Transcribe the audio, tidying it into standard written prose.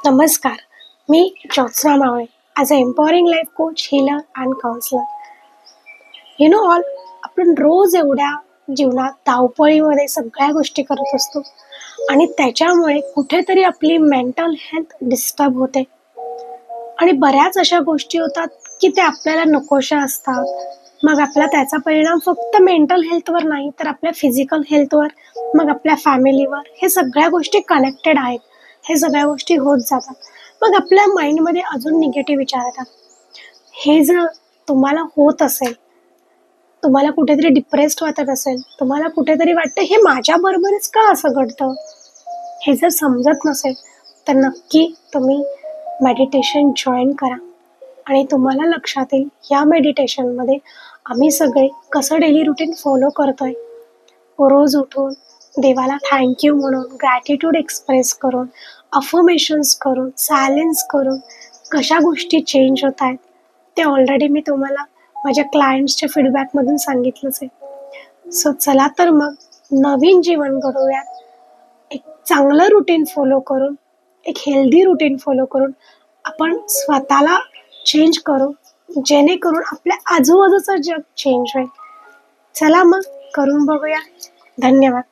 नमस्कार. मी Jyotsna Mawale. As a empowering life coach, healer and counsellor. All आपण रोज एवढ्या जीवनात धावपळीमध्ये सगळ्या गोष्टी करत असतो आणि त्याच्यामुळे कुठेतरी आपली मेंटल हेल्थ डिस्टर्ब होते आणि बऱ्याच अशा गोष्टी होतात की त्या आपल्याला नकोशा असतात. मग आपला त्याचा परिणाम फक्त मेंटल हेल्थवर नाही तर आपल्या फिजिकल हेल्थवर, मग आपल्या फॅमिलीवर, हे सगळ्या गोष्टी कनेक्टेड आहेत. हे सगळ्या गोष्टी होत जातात. मग आपल्या माइंडमध्ये अजून निगेटिव्ह विचार येतात. हे जर तुम्हाला होत असेल, तुम्हाला कुठेतरी डिप्रेस्ड वाटत असेल, तुम्हाला कुठेतरी वाटतं हे माझ्याबरोबरच का असं घडतं, हे जर समजत नसेल तर नक्की तुम्ही मेडिटेशन जॉईन करा आणि तुम्हाला लक्षात येईल या मेडिटेशनमध्ये आम्ही सगळे कसं डेली रुटीन फॉलो करतोय. रोज उठून देवाला थँक्यू म्हणून, ग्रॅटिट्यूड एक्सप्रेस करून, अफर्मेशन्स करून, सायलेन्स करून कशा गोष्टी चेंज होत आहेत ते ऑलरेडी मी तुम्हाला माझ्या क्लायंट्सच्या फीडबॅकमधून सांगितलंच आहे. सो चला तर मग नवीन जीवन घडवूयात. एक चांगलं रुटीन फॉलो करून, एक हेल्दी रुटीन फॉलो करून आपण स्वतःला चेंज करू, जेणेकरून आपल्या आजूबाजूचं जग चेंज होईल. चला मग करून बघूया. धन्यवाद.